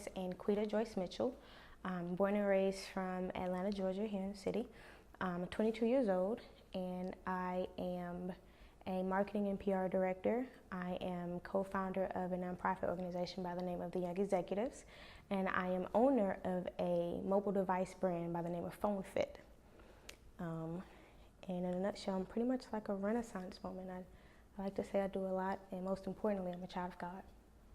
is Anquita Mitchell. I'm born and raised from Atlanta, Georgia, here in the city. I'm 22 years old, and I am a marketing and PR director. I am co-founder of a nonprofit organization by the name of the Young Executives, and I am owner of a mobile device brand by the name of PhoneFit. And in a nutshell, I'm pretty much like a Renaissance woman. I like to say I do a lot, and most importantly, I'm a child of God.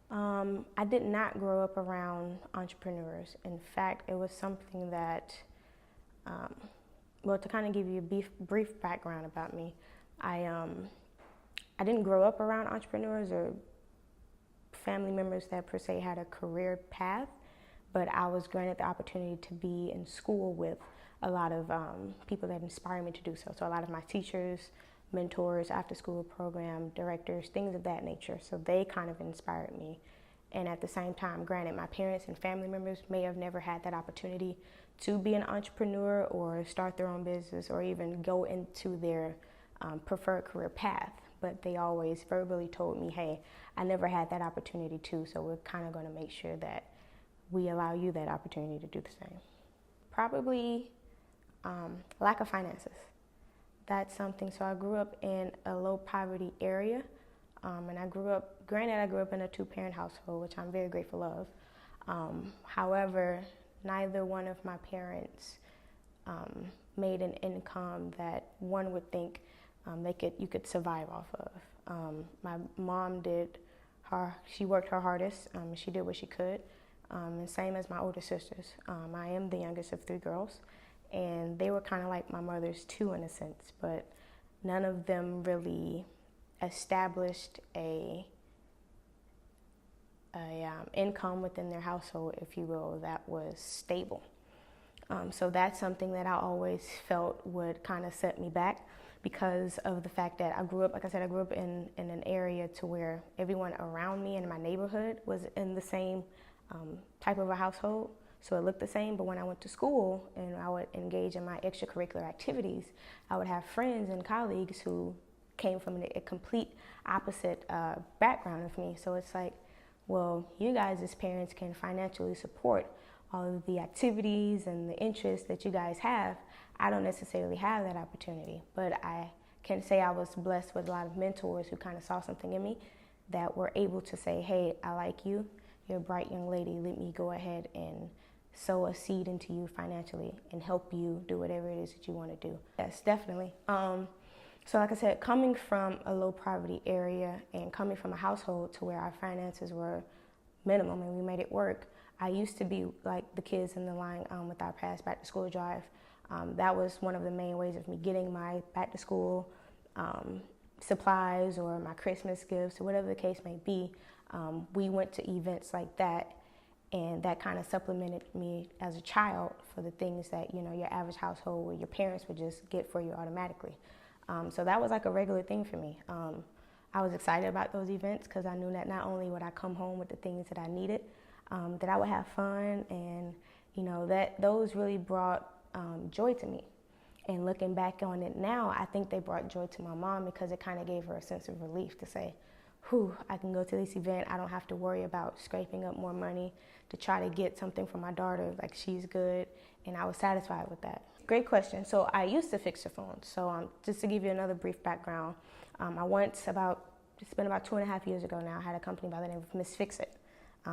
I did not grow up around entrepreneurs. In fact, it was something that, to kind of give you a brief background about me, I didn't grow up around entrepreneurs or family members that per se had a career path, but I was granted the opportunity to be in school with a lot of people that inspired me to do so. So a lot of my teachers, mentors, after school program directors, things of that nature. So they kind of inspired me. And at the same time, granted, my parents and family members may have never had that opportunity to be an entrepreneur or start their own business or even go into their preferred career path. But they always verbally told me, hey, I never had that opportunity too, so we're kind of going to make sure that we allow you that opportunity to do the same. Probably lack of finances. That's something. So I grew up in a low poverty area, and I grew up in a two-parent household, which I'm very grateful of. However, neither one of my parents made an income that one would think you could survive off of. My mom she worked her hardest. She did what she could, and same as my older sisters. I am the youngest of three girls, and they were kind of like my mothers too, in a sense, but none of them really established a income within their household, if you will, that was stable. So that's something that I always felt would kind of set me back, because of the fact that I grew up in an area to where everyone around me in my neighborhood was in the same type of a household. So it looked the same, but when I went to school and I would engage in my extracurricular activities, I would have friends and colleagues who came from a complete opposite background of me. So it's like, well, you guys as parents can financially support all of the activities and the interests that you guys have. I don't necessarily have that opportunity, but I can say I was blessed with a lot of mentors who kind of saw something in me that were able to say, hey, I like you. You're a bright young lady. Let me go ahead and sow a seed into you financially and help you do whatever it is that you want to do. Yes, definitely. So like I said, coming from a low poverty area and coming from a household to where our finances were minimum and we made it work, I used to be like the kids in the line with our past back to school drive. That was one of the main ways of me getting my back to school supplies or my Christmas gifts or whatever the case may be. We went to events like that, and that kind of supplemented me as a child for the things that, your average household or your parents would just get for you automatically. So that was like a regular thing for me. I was excited about those events because I knew that not only would I come home with the things that I needed, that I would have fun, and that those really brought joy to me. And looking back on it now, I think they brought joy to my mom because it kind of gave her a sense of relief to say, I can go to this event. I don't have to worry about scraping up more money to try to get something for my daughter. Like, she's good, and I was satisfied with that. Great question. So I used to fix the phones. So just to give you another brief background, it's been about 2.5 years ago now, I had a company by the name of Miss Fix-It.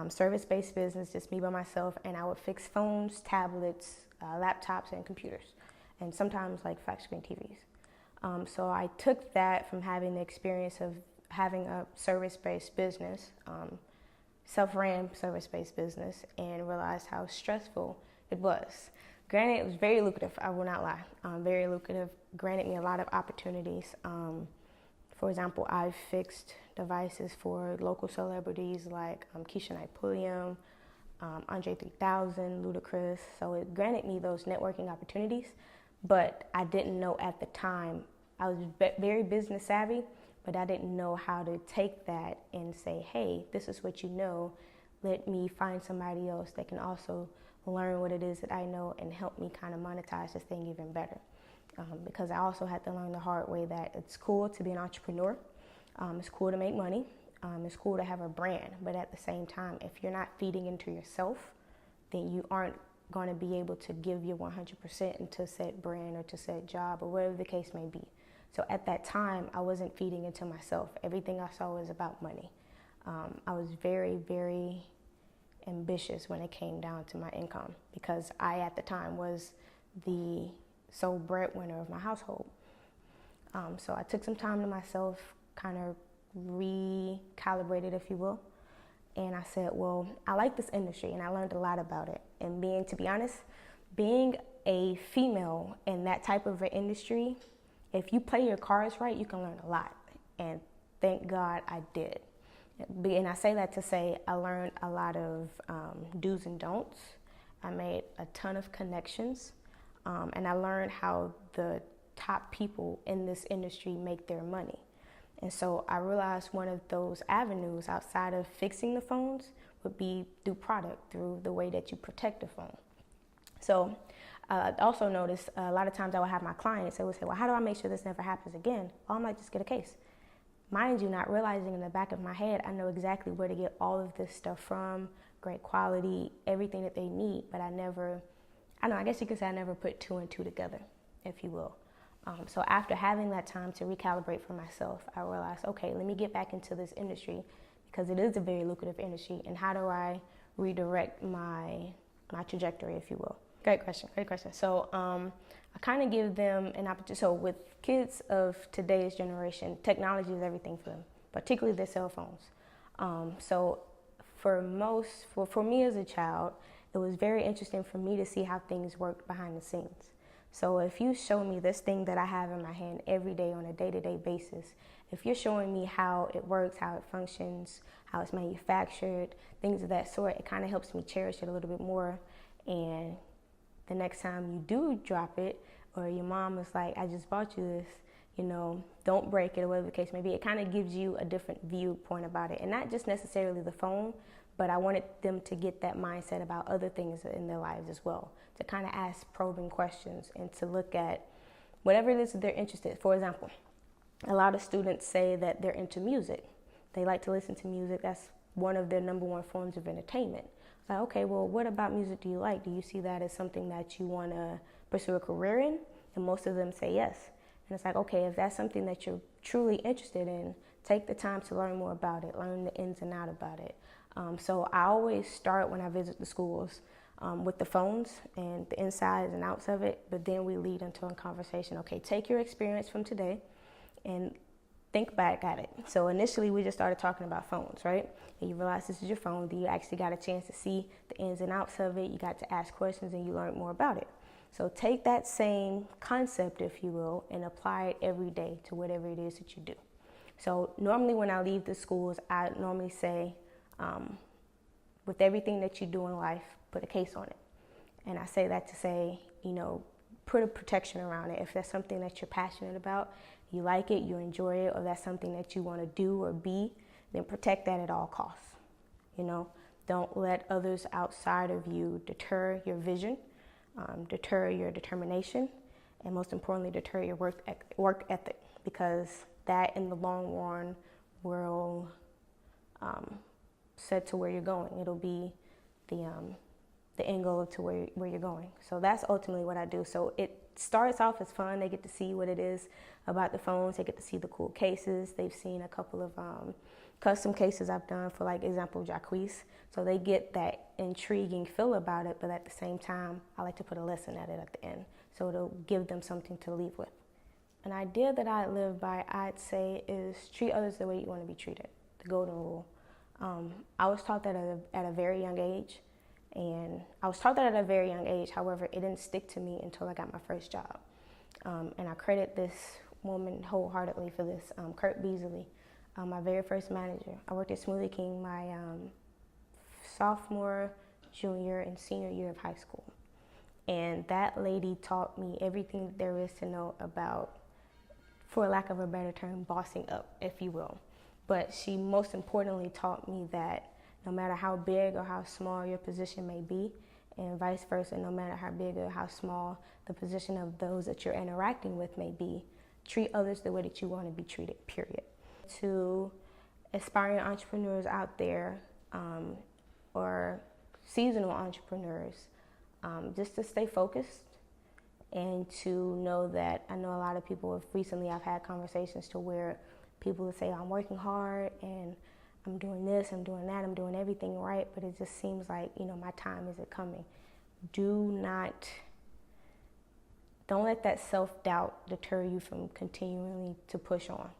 Service-based business, just me by myself, and I would fix phones, tablets, laptops, and computers, and sometimes like flat screen TVs. So I took that from having the experience of having a service-based business, self-ran service-based business, and realized how stressful it was. Granted, it was very lucrative, I will not lie, very lucrative, granted me a lot of opportunities. For example, I've fixed devices for local celebrities like Keisha Knight Pulliam, Andre 3000, Ludacris. So it granted me those networking opportunities, but I didn't know at the time. I was very business savvy, but I didn't know how to take that and say, hey, this is what you know. Let me find somebody else that can also learn what it is that I know and help me kind of monetize this thing even better. Because I also had to learn the hard way that it's cool to be an entrepreneur. It's cool to make money. It's cool to have a brand, but at the same time, if you're not feeding into yourself, then you aren't going to be able to give your 100% into said brand or to said job or whatever the case may be. So at that time, I wasn't feeding into myself. Everything I saw was about money. I was very, very ambitious when it came down to my income because I, at the time, was the sole breadwinner of my household. So I took some time to myself, kind of recalibrated, if you will. And I said, well, I like this industry and I learned a lot about it. And to be honest, being a female in that type of an industry, if you play your cards right, you can learn a lot. And thank God I did. And I say that to say I learned a lot of do's and don'ts. I made a ton of connections. And I learned how the top people in this industry make their money. And so I realized one of those avenues outside of fixing the phones would be through product, through the way that you protect the phone. So I also noticed a lot of times I would have my clients, they would say, well, how do I make sure this never happens again? Well, I'm like, just get a case. Mind you, not realizing in the back of my head, I know exactly where to get all of this stuff from, great quality, everything that they need. But I guess you could say I never put two and two together, if you will. So after having that time to recalibrate for myself, I realized, okay, let me get back into this industry because it is a very lucrative industry. And how do I redirect my trajectory, if you will? Great question. So I kind of give them an opportunity. So with kids of today's generation, technology is everything for them, particularly their cell phones. So for me as a child, it was very interesting for me to see how things worked behind the scenes. So if you show me this thing that I have in my hand every day on a day-to-day basis, if you're showing me how it works, how it functions, how it's manufactured, things of that sort, it kind of helps me cherish it a little bit more. And the next time you do drop it, or your mom is like, I just bought you this, don't break it, or whatever the case may be, it kind of gives you a different viewpoint about it. And not just necessarily the phone, but I wanted them to get that mindset about other things in their lives as well, to kind of ask probing questions and to look at whatever it is that they're interested in. For example, a lot of students say that they're into music. They like to listen to music. That's one of their number one forms of entertainment. It's like, okay, well, what about music do you like? Do you see that as something that you want to pursue a career in? And most of them say yes. And it's like, okay, if that's something that you're truly interested in, take the time to learn more about it, learn the ins and outs about it. So I always start when I visit the schools with the phones and the insides and outs of it, but then we lead into a conversation. Okay, take your experience from today and think back at it. So initially we just started talking about phones, right? And you realize this is your phone, then you actually got a chance to see the ins and outs of it, you got to ask questions and you learned more about it. So take that same concept, if you will, and apply it every day to whatever it is that you do. So normally when I leave the schools, I normally say, with everything that you do in life, put a case on it. And I say that to say, put a protection around it. If that's something that you're passionate about, you like it, you enjoy it, or that's something that you want to do or be, then protect that at all costs. Don't let others outside of you deter your vision, deter your determination, and most importantly, deter your work ethic, because that in the long run will set to where you're going. It'll be the end goal to where you're going. So that's ultimately what I do. So it starts off as fun. They get to see what it is about the phones. They get to see the cool cases. They've seen a couple of custom cases I've done for, like, example, Jacquees. So they get that intriguing feel about it, but at the same time, I like to put a lesson at it at the end. So it'll give them something to leave with. An idea that I live by, I'd say, is treat others the way you want to be treated. The golden rule. I was taught that at a very young age. However, it didn't stick to me until I got my first job. And I credit this woman wholeheartedly for this, Kurt Beasley, my very first manager. I worked at Smoothie King my sophomore, junior, and senior year of high school. And that lady taught me everything that there is to know about, for lack of a better term, bossing up, if you will. But she most importantly taught me that no matter how big or how small your position may be, and vice versa, no matter how big or how small the position of those that you're interacting with may be, treat others the way that you want to be treated, period. To aspiring entrepreneurs out there, or seasonal entrepreneurs, just to stay focused and to know that I know a lot of people have recently, I've had conversations to where people would say, I'm working hard and I'm doing this, I'm doing that, I'm doing everything right, but it just seems like, my time isn't coming. Don't let that self-doubt deter you from continuing to push on.